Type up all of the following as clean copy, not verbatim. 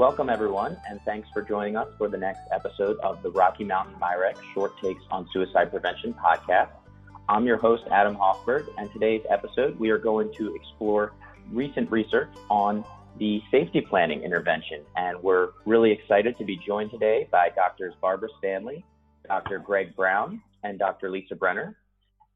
Welcome, everyone, and thanks for joining us for the next episode of the Rocky Mountain MIREC Short Takes on Suicide Prevention podcast. I'm your host, Adam Hoffberg, and today's episode, we are going to explore recent research on the safety planning intervention. And we're really excited to be joined today by Drs. Barbara Stanley, Dr. Greg Brown, and Dr. Lisa Brenner.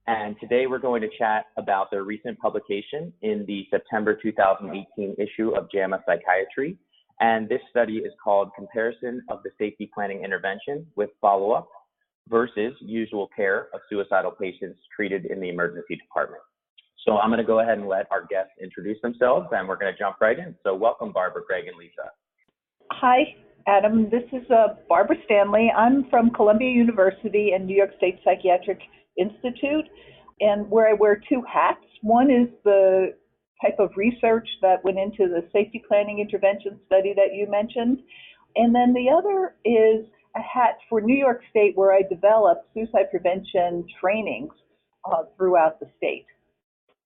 And today we're going to chat about their recent publication in the September 2018 issue of JAMA Psychiatry. And this study is called Comparison of the Safety Planning Intervention with Follow-Up versus Usual Care of Suicidal Patients Treated in the Emergency Department. So I'm going to go ahead and let our guests introduce themselves, and we're going to jump right in. So welcome, Barbara, Greg, and Lisa. Hi, Adam. This is Barbara Stanley. I'm from Columbia University and New York State Psychiatric Institute, and where I wear two hats. One is the type of research that went into the safety planning intervention study that you mentioned. And then the other is a hat for New York State, where I developed suicide prevention trainings throughout the state.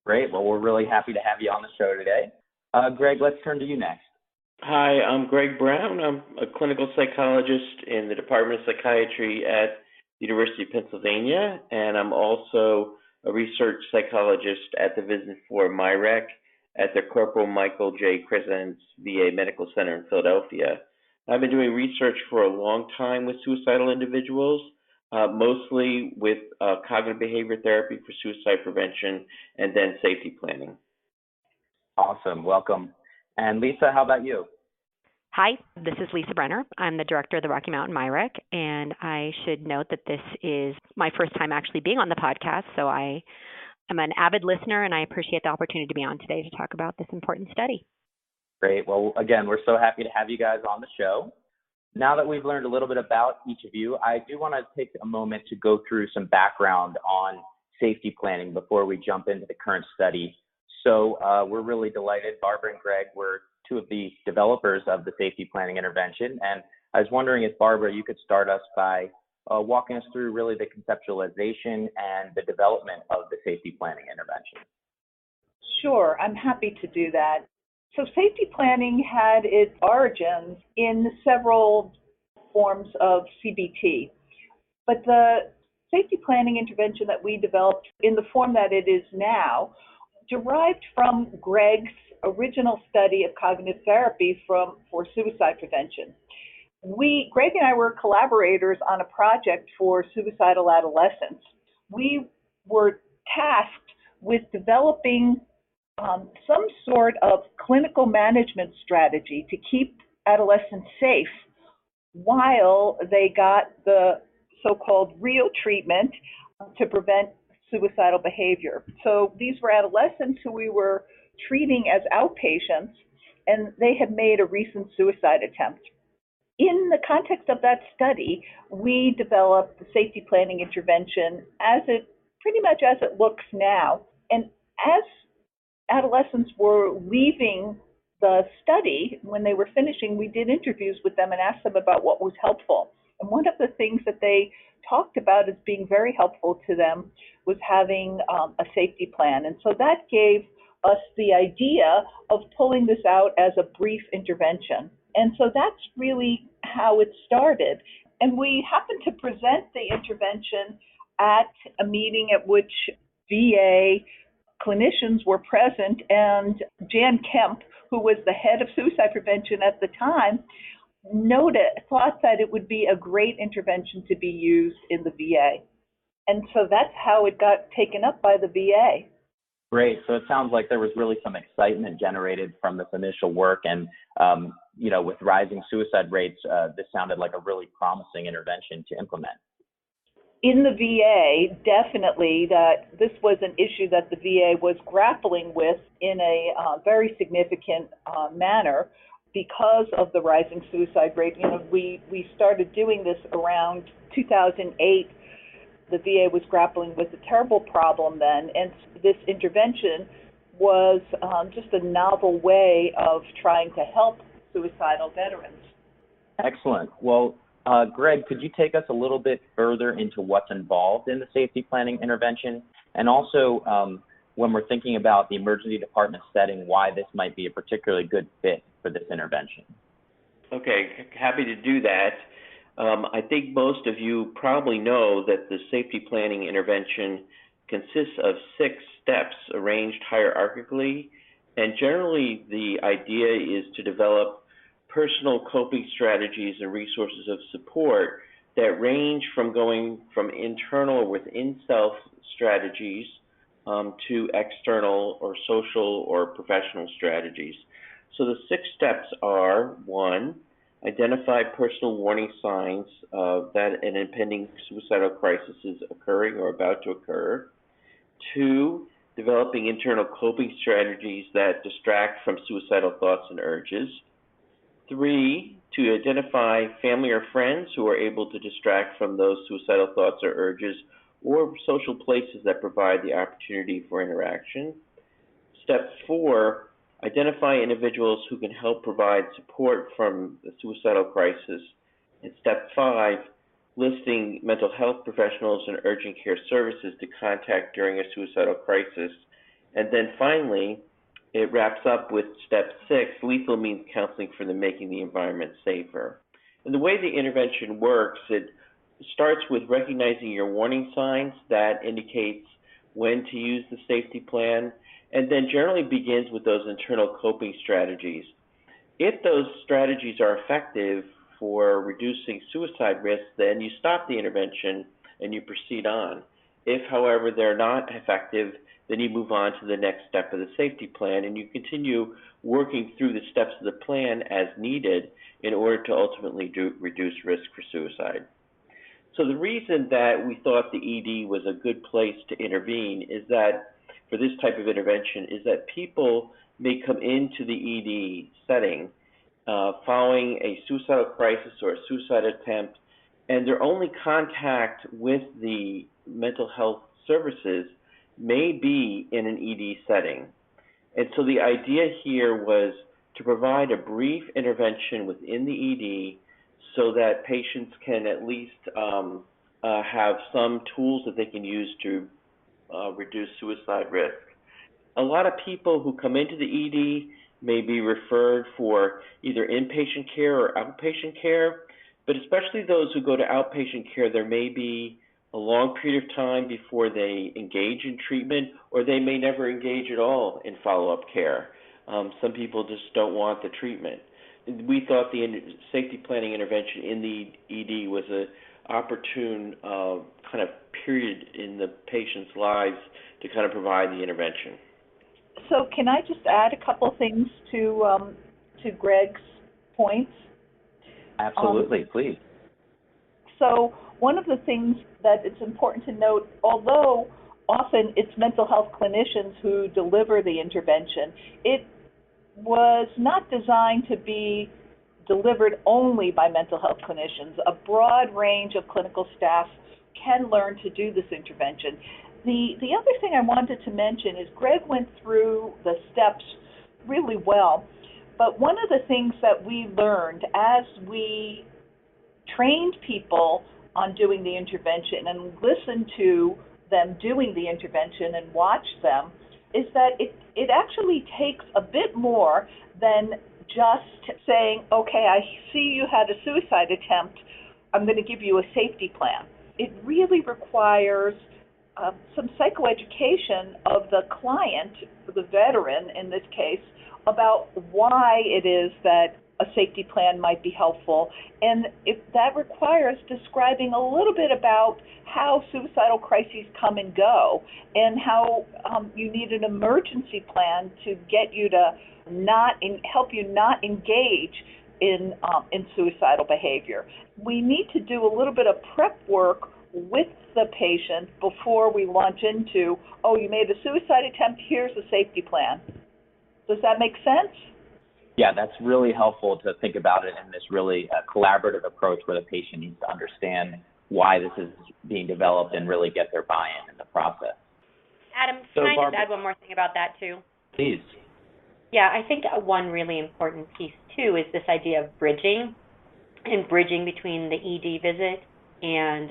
Great. Well, we're really happy to have you on the show today. Greg, let's turn to you next. Hi, I'm Greg Brown. I'm a clinical psychologist in the Department of Psychiatry at the University of Pennsylvania, and I'm also a research psychologist at the Division for MIREC at the Corporal Michael J. Crescent's VA Medical Center in Philadelphia. I've been doing research for a long time with suicidal individuals, mostly with cognitive behavior therapy for suicide prevention and then safety planning. Awesome. Welcome. And Lisa, how about you? Hi, this is Lisa Brenner. I'm the director of the Rocky Mountain MIREC, and I should note that this is my first time actually being on the podcast, so I'm an avid listener, and I appreciate the opportunity to be on today to talk about this important study. Great. Well, again, we're so happy to have you guys on the show. Now that we've learned a little bit about each of you, I do want to take a moment to go through some background on safety planning before we jump into the current study. So we're really delighted. Barbara and Greg were two of the developers of the safety planning intervention. And I was wondering if, Barbara, you could start us by walking us through really the conceptualization and the development of the safety planning intervention. Sure, I'm happy to do that. So safety planning had its origins in several forms of CBT, but the safety planning intervention that we developed in the form that it is now derived from Greg's original study of cognitive therapy for suicide prevention. Greg and I were collaborators on a project for suicidal adolescents. We were tasked with developing some sort of clinical management strategy to keep adolescents safe while they got the so-called real treatment to prevent suicidal behavior. So these were adolescents who we were treating as outpatients, and they had made a recent suicide attempt. In the context of that study, we developed the safety planning intervention pretty much as it looks now. And as adolescents were leaving the study, when they were finishing, we did interviews with them and asked them about what was helpful. And one of the things that they talked about as being very helpful to them was having a safety plan. And so that gave us the idea of pulling this out as a brief intervention. And so that's really how it started. And we happened to present the intervention at a meeting at which VA clinicians were present, and Jan Kemp, who was the head of suicide prevention at the time, thought that it would be a great intervention to be used in the VA. And so that's how it got taken up by the VA. Great. So it sounds like there was really some excitement generated from this initial work. And, with rising suicide rates, this sounded like a really promising intervention to implement. In the VA, definitely that this was an issue that the VA was grappling with in a very significant manner because of the rising suicide rate. We started doing this around 2008. The VA was grappling with a terrible problem then, and this intervention was just a novel way of trying to help suicidal veterans. Excellent. Well, Greg, could you take us a little bit further into what's involved in the safety planning intervention? And also, when we're thinking about the emergency department setting, why this might be a particularly good fit for this intervention? Okay, happy to do that. I think most of you probably know that the safety planning intervention consists of 6 steps arranged hierarchically, and generally the idea is to develop personal coping strategies and resources of support that range from going from internal or within self strategies to external or social or professional strategies. So the 6 steps are: 1, identify personal warning signs that an impending suicidal crisis is occurring or about to occur. 2, developing internal coping strategies that distract from suicidal thoughts and urges. 3, to identify family or friends who are able to distract from those suicidal thoughts or urges, or social places that provide the opportunity for interaction. Step 4, identify individuals who can help provide support from the suicidal crisis. And step 5, listing mental health professionals and urgent care services to contact during a suicidal crisis. And then finally, it wraps up with step 6, lethal means counseling for making the environment safer. And the way the intervention works, it starts with recognizing your warning signs that indicates when to use the safety plan, and then generally begins with those internal coping strategies. If those strategies are effective for reducing suicide risk, then you stop the intervention and you proceed on. If, however, they're not effective, then you move on to the next step of the safety plan, and you continue working through the steps of the plan as needed in order to ultimately reduce risk for suicide. So the reason that we thought the ED was a good place to intervene is that for this type of intervention is that people may come into the ED setting following a suicidal crisis or a suicide attempt, and their only contact with the mental health services may be in an ED setting. And so the idea here was to provide a brief intervention within the ED so that patients can at least have some tools that they can use to reduce suicide risk. A lot of people who come into the ED may be referred for either inpatient care or outpatient care, but especially those who go to outpatient care, there may be a long period of time before they engage in treatment, or they may never engage at all in follow-up care. Some people just don't want the treatment. We thought the safety planning intervention in the ED was an opportune kind of period in the patient's lives to kind of provide the intervention. So can I just add a couple things to Greg's points? Absolutely, please. So one of the things that it's important to note, although often it's mental health clinicians who deliver the intervention, it was not designed to be delivered only by mental health clinicians. A broad range of clinical staff can learn to do this intervention. The other thing I wanted to mention is Greg went through the steps really well, but one of the things that we learned as we trained people on doing the intervention and listened to them doing the intervention and watched them is that it actually takes a bit more than just saying, okay, I see you had a suicide attempt, I'm going to give you a safety plan. It really requires some psychoeducation of the client, the veteran in this case, about why it is that a safety plan might be helpful. And if that requires describing a little bit about how suicidal crises come and go and how you need an emergency plan to get you to help you not engage in suicidal behavior. We need to do a little bit of prep work with the patient before we launch into, oh, you made a suicide attempt, here's a safety plan. Does that make sense? Yeah, that's really helpful to think about it in this really collaborative approach where the patient needs to understand why this is being developed and really get their buy-in in the process. Adam, can I just add one more thing about that too? Please. Yeah, I think one really important piece too is this idea of bridging between the ED visit and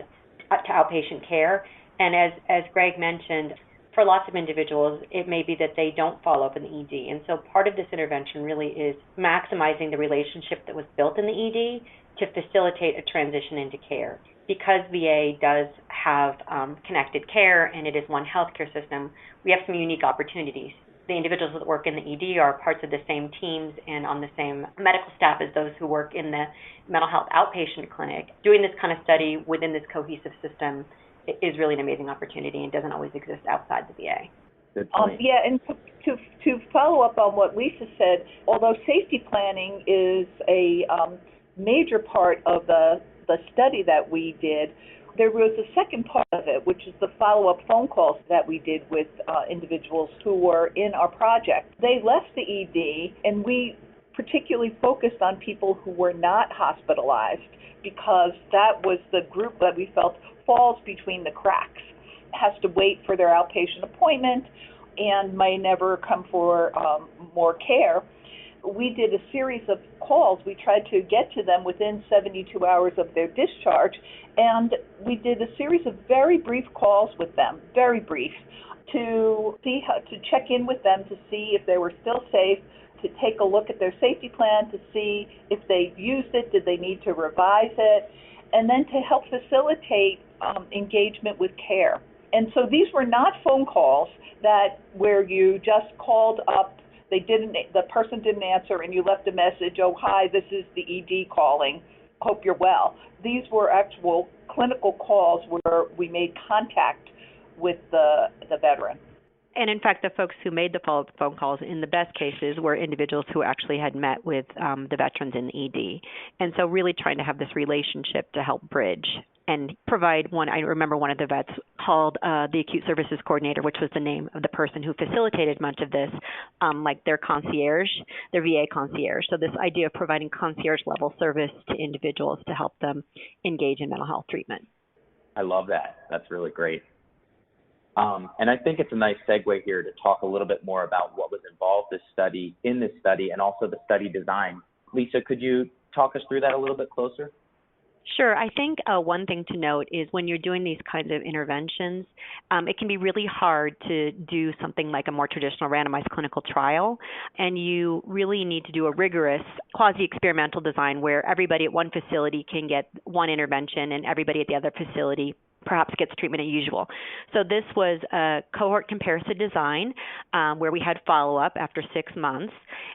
to outpatient care. And as Greg mentioned, for lots of individuals, it may be that they don't follow up in the ED. And so part of this intervention really is maximizing the relationship that was built in the ED to facilitate a transition into care. Because VA does have connected care and it is one healthcare system, we have some unique opportunities. The individuals that work in the ED are parts of the same teams and on the same medical staff as those who work in the mental health outpatient clinic. Doing this kind of study within this cohesive system is really an amazing opportunity and doesn't always exist outside the VA. Yeah, and to follow up on what Lisa said, although safety planning is a major part of the study that we did, there was a second part of it, which is the follow-up phone calls that we did with individuals who were in our project. They left the ED, and we particularly focused on people who were not hospitalized because that was the group that we felt falls between the cracks, has to wait for their outpatient appointment and may never come for more care. We did a series of calls. We tried to get to them within 72 hours of their discharge, and we did a series of very brief calls with them, very brief, to see how to check in with them to see if they were still safe, to take a look at their safety plan, to see if they used it, did they need to revise it, and then to help facilitate engagement with care. And so these were not phone calls where you just called up, the person didn't answer and you left a message, oh, hi, this is the ED calling, hope you're well. These were actual clinical calls where we made contact with the veteran. And in fact, the folks who made the follow-up phone calls in the best cases were individuals who actually had met with the veterans in the ED. And so really trying to have this relationship to help bridge and provide one. I remember one of the vets called the acute services coordinator, which was the name of the person who facilitated much of this, like their concierge, their VA concierge. So this idea of providing concierge level service to individuals to help them engage in mental health treatment. I love that. That's really great. And I think it's a nice segue here to talk a little bit more about what was involved in this study and also the study design. Lisa, could you talk us through that a little bit closer? Sure. I think one thing to note is when you're doing these kinds of interventions, it can be really hard to do something like a more traditional randomized clinical trial, and you really need to do a rigorous quasi-experimental design where everybody at one facility can get one intervention and everybody at the other facility perhaps gets treatment as usual. So this was a cohort comparison design where we had follow-up after 6 months,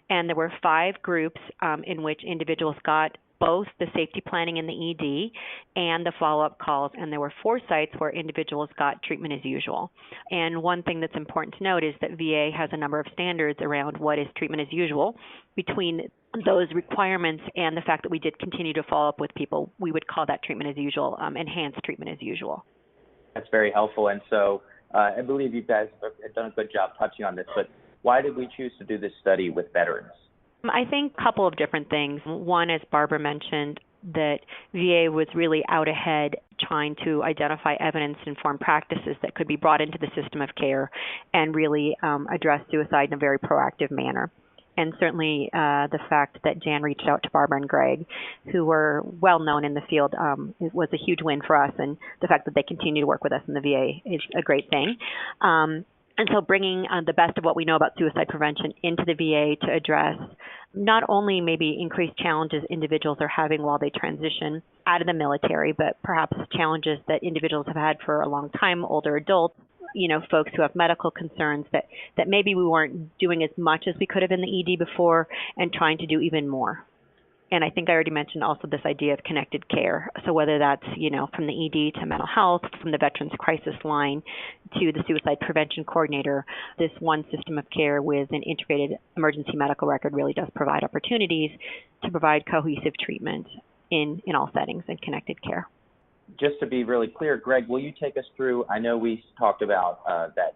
and there were 5 groups in which individuals got both the safety planning in the ED and the follow-up calls, and there were 4 sites where individuals got treatment as usual. And one thing that's important to note is that VA has a number of standards around what is treatment as usual. Between those requirements and the fact that we did continue to follow up with people, we would call that treatment as usual, enhanced treatment as usual. That's very helpful. And so I believe you guys have done a good job touching on this, but why did we choose to do this study with veterans? I think a couple of different things. One, as Barbara mentioned, that VA was really out ahead trying to identify evidence-informed practices that could be brought into the system of care and really address suicide in a very proactive manner. And certainly the fact that Jan reached out to Barbara and Greg, who were well known in the field, was a huge win for us. And the fact that they continue to work with us in the VA is a great thing. And so bringing the best of what we know about suicide prevention into the VA to address not only maybe increased challenges individuals are having while they transition out of the military, but perhaps challenges that individuals have had for a long time, older adults, folks who have medical concerns that maybe we weren't doing as much as we could have in the ED before and trying to do even more. And I think I already mentioned also this idea of connected care. So whether that's, from the ED to mental health, from the Veterans Crisis Line to the Suicide Prevention Coordinator, this one system of care with an integrated emergency medical record really does provide opportunities to provide cohesive treatment in all settings and connected care. Just to be really clear, Greg, will you take us through, I know we talked about that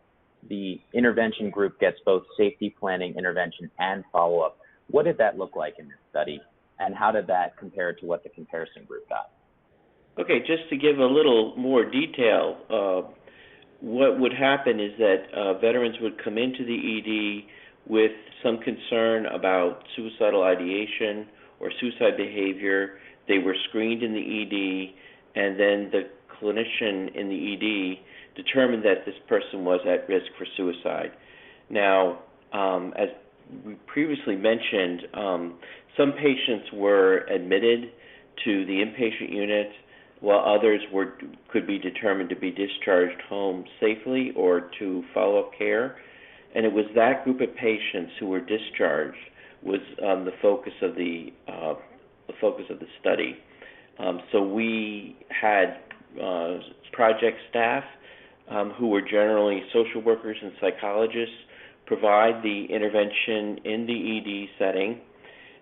the intervention group gets both safety planning, intervention, and follow-up. What did that look like in this study? And how did that compare to what the comparison group got? Okay, just to give a little more detail, what would happen is that veterans would come into the ED with some concern about suicidal ideation or suicide behavior. They were screened in the ED, and then the clinician in the ED determined that this person was at risk for suicide. Now, as we previously mentioned, some patients were admitted to the inpatient unit, while others could be determined to be discharged home safely or to follow-up care. And it was that group of patients who were discharged was the focus of the study. So we had project staff who were generally social workers and psychologists provide the intervention in the ED setting,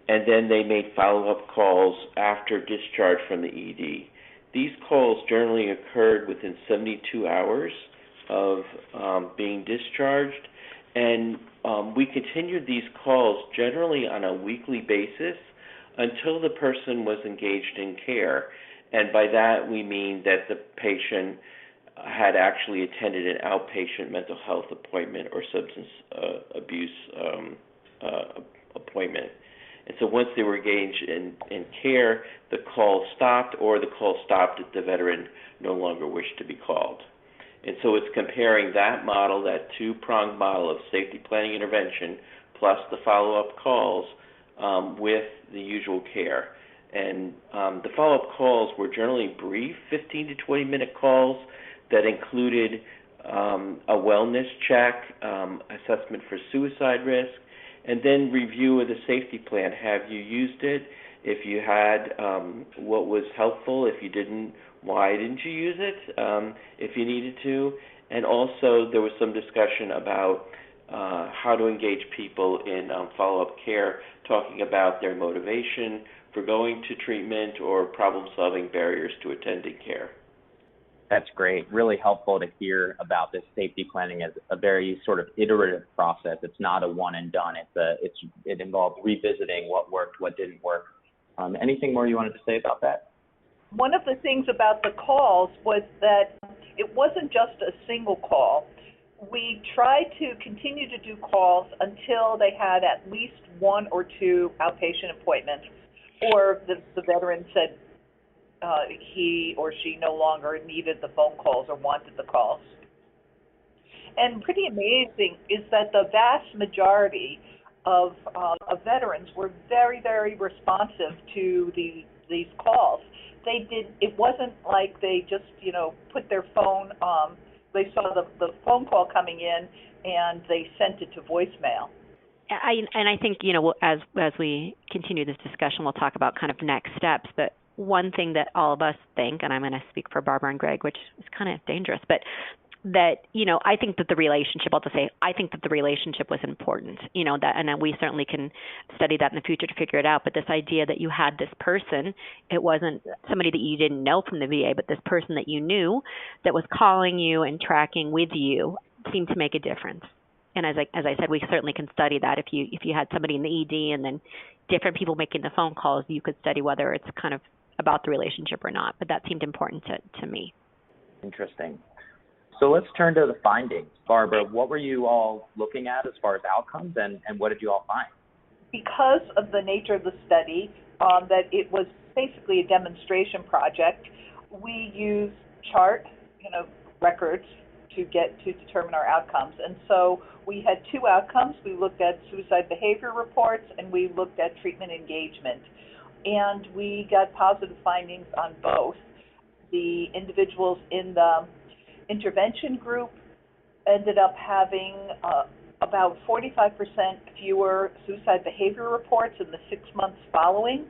and then they made follow-up calls after discharge from the ED. These calls generally occurred within 72 hours of being discharged, and we continued these calls generally on a weekly basis until the person was engaged in care. And by that we mean that the patient had actually attended an outpatient mental health appointment or substance abuse appointment. And so once they were engaged in care, the call stopped, or the call stopped if the veteran no longer wished to be called. And so it's comparing that model, that two-pronged model of safety planning intervention plus the follow-up calls with the usual care. And the follow-up calls were generally brief, 15 to 20-minute calls that included a wellness check, assessment for suicide risk, and then review of the safety plan. Have you used it? If you had, what was helpful? If you didn't, why didn't you use it? If you needed to. And also there was some discussion about how to engage people in follow-up care, talking about their motivation for going to treatment or problem-solving barriers to attending care. That's great. Really helpful to hear about this safety planning as a very sort of iterative process. It's not a one and done. It involves revisiting what worked, what didn't work. Anything more you wanted to say about that? One of the things about the calls was that it wasn't just a single call. We tried to continue to do calls until they had at least one or two outpatient appointments, or the veteran said he or she no longer needed the phone calls or wanted the calls. And pretty amazing is that the vast majority of veterans were very, very responsive to these calls. It wasn't like they just, put their phone, they saw the phone call coming in and they sent it to voicemail. I think, as we continue this discussion, we'll talk about kind of next steps, but one thing that all of us think, and I'm going to speak for Barbara and Greg, which is kind of dangerous, but that, I think that the relationship, I think that the relationship was important, and we certainly can study that in the future to figure it out. But this idea that you had this person, it wasn't somebody that you didn't know from the VA, but this person that you knew that was calling you and tracking with you seemed to make a difference. And as I said, we certainly can study that. If you had somebody in the ED and then different people making the phone calls, you could study whether it's kind of about the relationship or not. But that seemed important to me. Interesting. So let's turn to the findings. Barbara, what were you all looking at as far as outcomes, and what did you all find? Because of the nature of the study, that it was basically a demonstration project, we used chart, records to determine our outcomes. And so we had two outcomes. We looked at suicide behavior reports and we looked at treatment engagement. And we got positive findings on both. The individuals in the intervention group ended up having about 45% fewer suicide behavior reports in the 6 months following,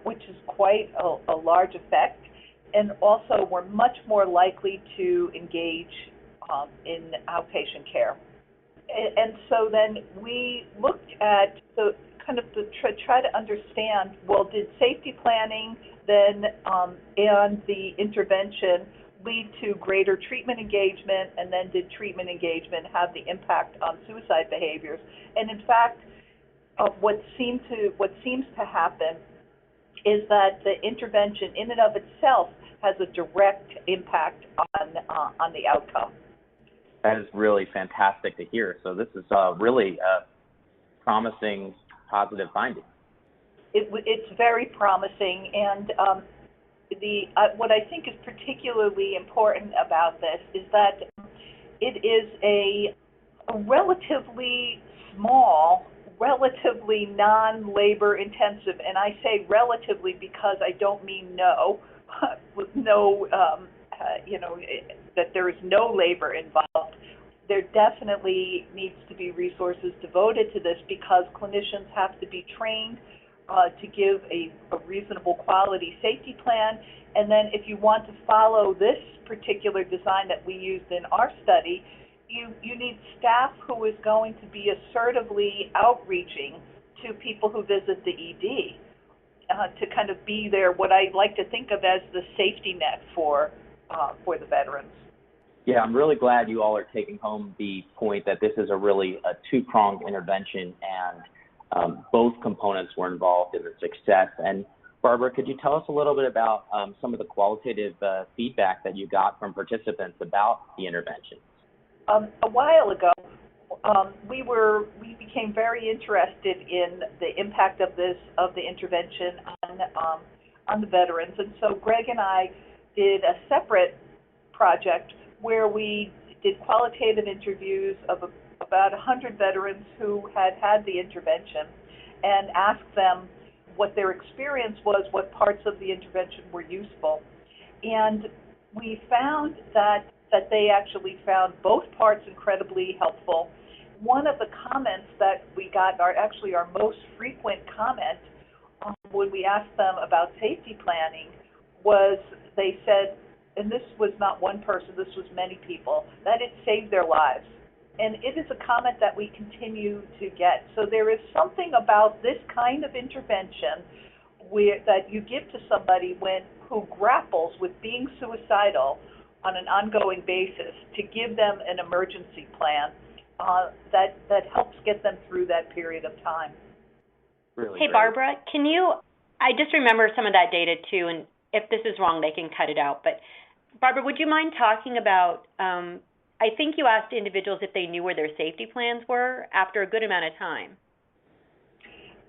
which is quite a large effect, and also were much more likely to engage in outpatient care. And so then we looked at try to understand, well, did safety planning then and the intervention lead to greater treatment engagement, and then did treatment engagement have the impact on suicide behaviors? And in fact, what seems to happen is that the intervention in and of itself has a direct impact on the outcome. That is really fantastic to hear. So this is really promising, positive findings. It's very promising, and What I think is particularly important about this is that it is a relatively small, relatively non-labor intensive, and I say relatively because I don't mean no, with no, that there is no labor involved. There definitely needs to be resources devoted to this because clinicians have to be trained to give a reasonable quality safety plan. And then if you want to follow this particular design that we used in our study, you need staff who is going to be assertively outreaching to people who visit the ED to kind of be there, what I like to think of as the safety net for the veterans. Yeah, I'm really glad you all are taking home the point that this is a two-pronged intervention, and both components were involved in the success. And Barbara, could you tell us a little bit about some of the qualitative feedback that you got from participants about the intervention? A while ago, we became very interested in the impact of the intervention on the veterans, and so Greg and I did a separate project where we did qualitative interviews of about 100 veterans who had the intervention and asked them what their experience was, what parts of the intervention were useful. And we found that they actually found both parts incredibly helpful. One of the comments that we got, our most frequent comment when we asked them about safety planning, was they said, and this was not one person, this was many people, that it saved their lives. And it is a comment that we continue to get. So there is something about this kind of intervention that you give to somebody who grapples with being suicidal on an ongoing basis, to give them an emergency plan that helps get them through that period of time. Really hey, great. Barbara, I just remember some of that data too, and if this is wrong, they can cut it out. But Barbara, would you mind talking about, I think you asked individuals if they knew where their safety plans were after a good amount of time.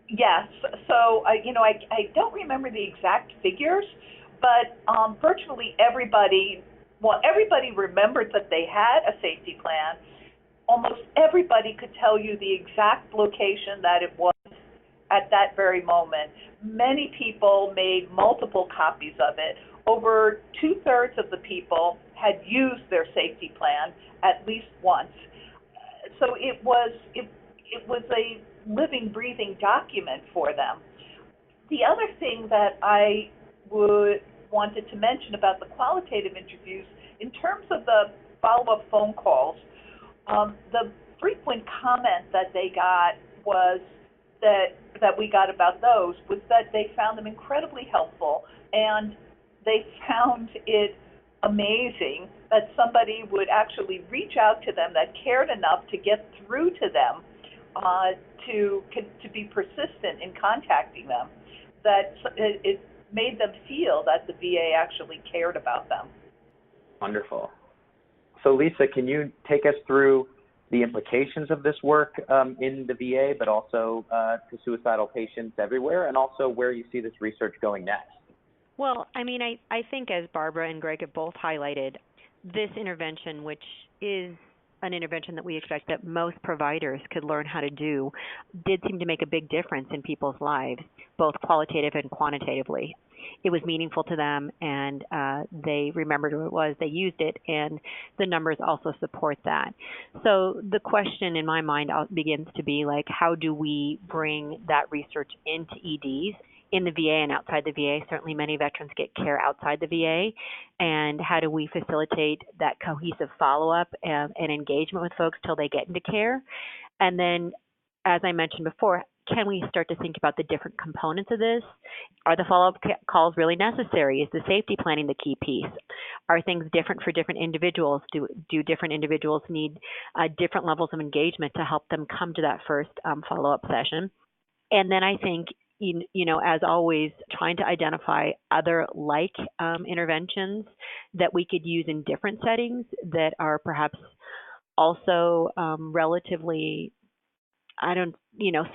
Yes. So, I don't remember the exact figures, but virtually everybody remembered that they had a safety plan. Almost everybody could tell you the exact location that it was at that very moment. Many people made multiple copies of it. Over 2/3 of the people had used their safety plan at least once. So it was a living, breathing document for them. The other thing that I wanted to mention about the qualitative interviews, in terms of the follow-up phone calls, the frequent comment that they got was that we got about those was that they found them incredibly helpful, and they found it amazing that somebody would actually reach out to them that cared enough to get through to them, to be persistent in contacting them, that it made them feel that the VA actually cared about them. Wonderful. So Lisa, can you take us through the implications of this work in the VA, but also to suicidal patients everywhere, and also where you see this research going next? Well, I think as Barbara and Greg have both highlighted, this intervention, which is an intervention that we expect that most providers could learn how to do, did seem to make a big difference in people's lives, both qualitative and quantitatively. It was meaningful to them, and they remembered who it was, they used it, and the numbers also support that. So the question in my mind begins to be, like, how do we bring that research into EDs? In the VA and outside the VA? Certainly many veterans get care outside the VA. And how do we facilitate that cohesive follow-up and engagement with folks till they get into care? And then, as I mentioned before, can we start to think about the different components of this? Are the follow-up calls really necessary? Is the safety planning the key piece? Are things different for different individuals? Do different individuals need different levels of engagement to help them come to that first follow-up session? And then I think, as always, trying to identify other interventions that we could use in different settings that are perhaps also relatively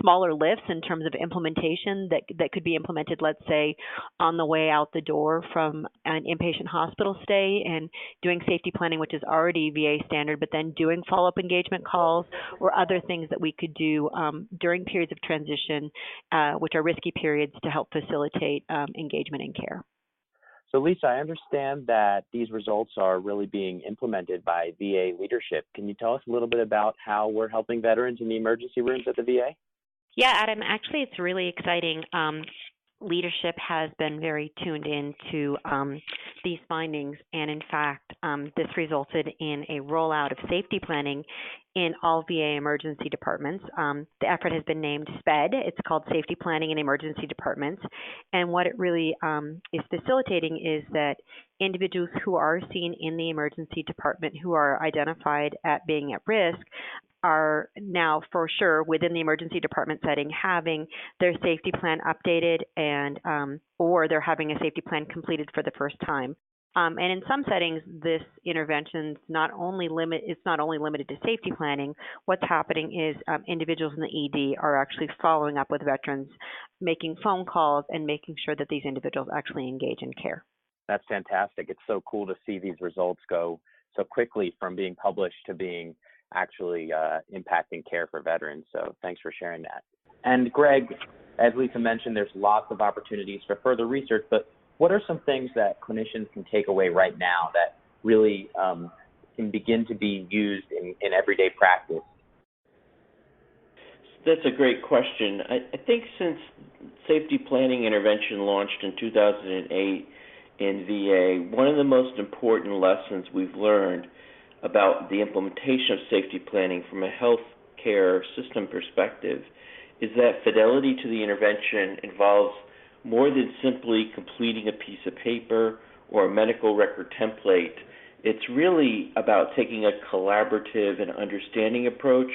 smaller lifts in terms of implementation that could be implemented, let's say, on the way out the door from an inpatient hospital stay, and doing safety planning, which is already VA standard, but then doing follow-up engagement calls or other things that we could do during periods of transition, which are risky periods, to help facilitate engagement in care. So, Lisa, I understand that these results are really being implemented by VA leadership. Can you tell us a little bit about how we're helping veterans in the emergency rooms at the VA? Yeah, Adam, actually, it's really exciting. Leadership has been very tuned in to these findings, and in fact, this resulted in a rollout of safety planning in all VA emergency departments. The effort has been named SPED. It's called Safety Planning in Emergency Departments, and what it really is facilitating is that individuals who are seen in the emergency department who are identified at being at risk are now for sure within the emergency department setting having their safety plan updated and or they're having a safety plan completed for the first time. And in some settings, this intervention is not only limited to safety planning. What's happening is individuals in the ED are actually following up with veterans, making phone calls, and making sure that these individuals actually engage in care. That's fantastic. It's so cool to see these results go so quickly from being published to being actually impacting care for veterans. So thanks for sharing that. And Greg, as Lisa mentioned, there's lots of opportunities for further research, but what are some things that clinicians can take away right now that really can begin to be used in everyday practice? That's a great question. I think since safety planning intervention launched in 2008 in VA, one of the most important lessons we've learned about the implementation of safety planning from a healthcare system perspective is that fidelity to the intervention involves more than simply completing a piece of paper or a medical record template. It's really about taking a collaborative and understanding approach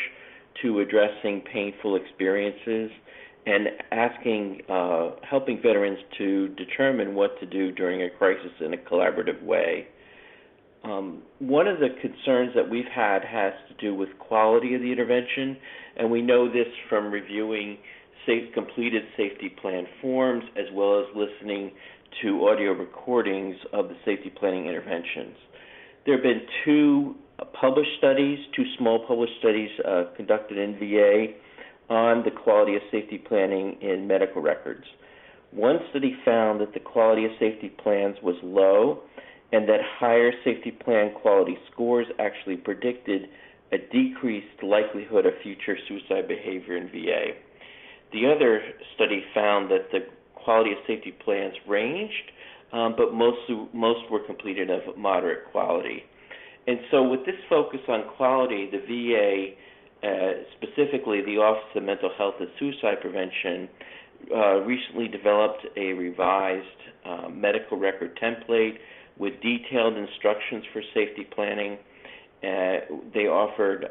to addressing painful experiences and helping veterans to determine what to do during a crisis in a collaborative way. One of the concerns that we've had has to do with quality of the intervention, and we know this from reviewing completed safety plan forms as well as listening to audio recordings of the safety planning interventions. There have been two small published studies conducted in VA on the quality of safety planning in medical records. One study found that the quality of safety plans was low, and that higher safety plan quality scores actually predicted a decreased likelihood of future suicide behavior in VA. The other study found that the quality of safety plans ranged, but most were completed of moderate quality. And so with this focus on quality, the VA, specifically the Office of Mental Health and Suicide Prevention, recently developed a revised medical record template with detailed instructions for safety planning. They offered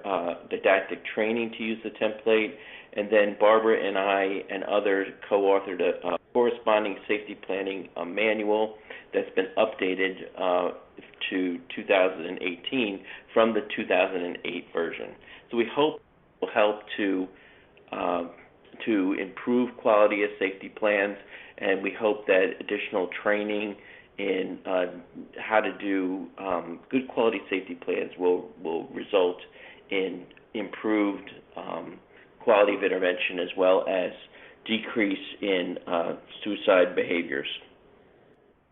didactic training to use the template, and then Barbara and I and others co-authored a corresponding safety planning manual that's been updated to 2018 from the 2008 version. So we hope it will help to improve quality of safety plans, and we hope that additional training in how to do good quality safety plans will result in improved quality of intervention as well as decrease in suicide behaviors.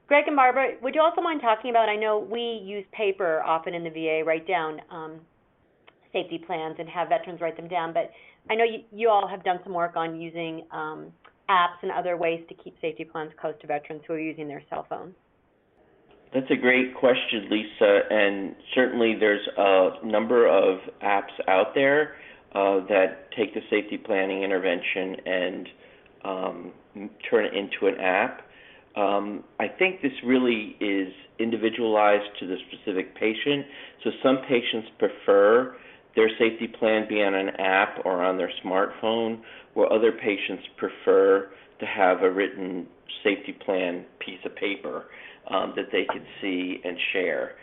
Greg and Barbara, would you also mind talking about, I know we use paper often in the VA, write down safety plans and have veterans write them down, but I know you all have done some work on using apps and other ways to keep safety plans close to veterans who are using their cell phones. That's a great question, Lisa, and certainly there's a number of apps out there that take the safety planning intervention and turn it into an app. I think this really is individualized to the specific patient, so some patients prefer their safety plan be on an app or on their smartphone, where other patients prefer to have a written safety plan piece of paper that they can see and share.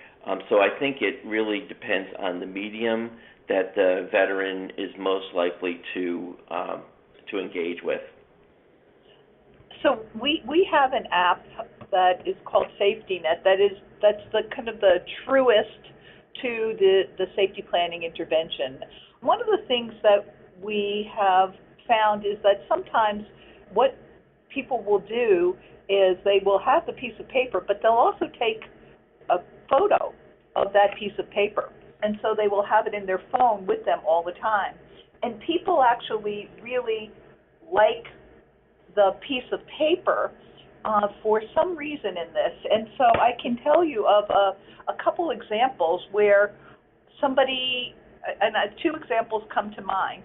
So I think it really depends on the medium that the veteran is most likely to engage with? So we have an app that is called Safety Net. That's the kind of the truest to the safety planning intervention. One of the things that we have found is that sometimes what people will do is they will have the piece of paper, but they'll also take a photo of that piece of paper. And so they will have it in their phone with them all the time. And people actually really like the piece of paper for some reason in this. And so I can tell you of a couple examples where somebody, and two examples come to mind.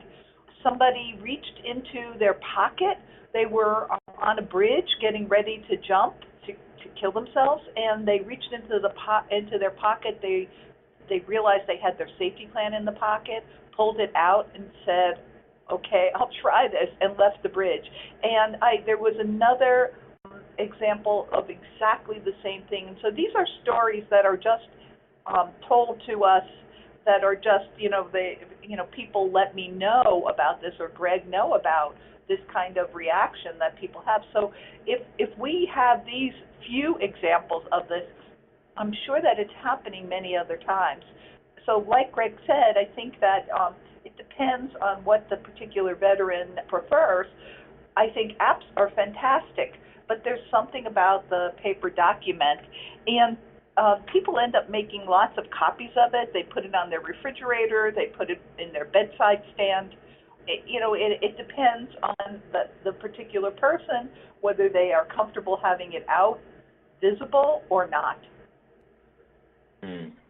Somebody reached into their pocket. They were on a bridge getting ready to jump to kill themselves, and they reached into their pocket. They realized they had their safety plan in the pocket, pulled it out, and said, "Okay, I'll try this," and left the bridge. And there was another example of exactly the same thing. And so these are stories that are just told to us, that are just, people let me know about this, or Greg know about this kind of reaction that people have. So if we have these few examples of this, I'm sure that it's happening many other times. So like Greg said, I think that it depends on what the particular veteran prefers. I think apps are fantastic, but there's something about the paper document, and people end up making lots of copies of it. They put it on their refrigerator, they put it in their bedside stand. It depends on the particular person, whether they are comfortable having it out, visible, or not.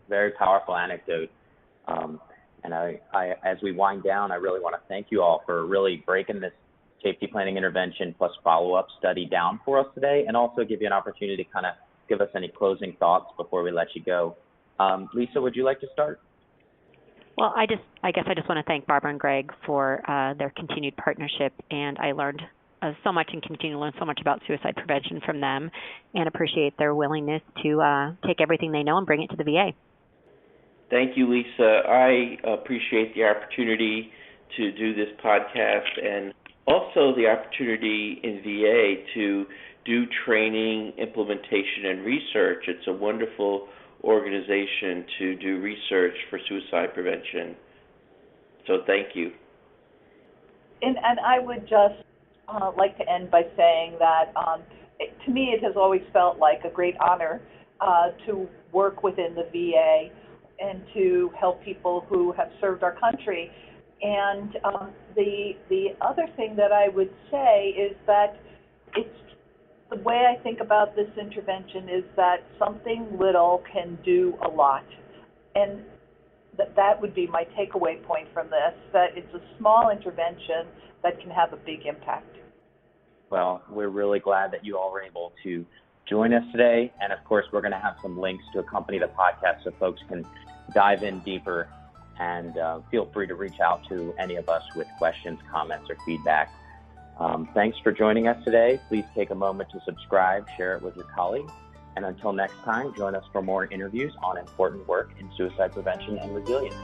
Very powerful anecdote. And I, as we wind down, I really want to thank you all for really breaking this safety planning intervention plus follow-up study down for us today, and also give you an opportunity to kind of give us any closing thoughts before we let you go. Lisa, would you like to start? Well, I guess I just want to thank Barbara and Greg for their continued partnership, and I learned so much and continue to learn so much about suicide prevention from them, and appreciate their willingness to take everything they know and bring it to the VA. Thank you, Lisa. I appreciate the opportunity to do this podcast, and also the opportunity in VA to do training, implementation, and research. It's a wonderful organization to do research for suicide prevention. So thank you. And I would just like to end by saying that to me it has always felt like a great honor to work within the VA and to help people who have served our country. And the other thing that I would say is that it's the way I think about this intervention is that something little can do a lot. And that would be my takeaway point from this, that it's a small intervention that can have a big impact. Well, we're really glad that you all were able to join us today. And of course, we're going to have some links to accompany the podcast so folks can dive in deeper, and feel free to reach out to any of us with questions, comments, or feedback. Thanks for joining us today. Please take a moment to subscribe, share it with your colleagues, and until next time, join us for more interviews on important work in suicide prevention and resilience.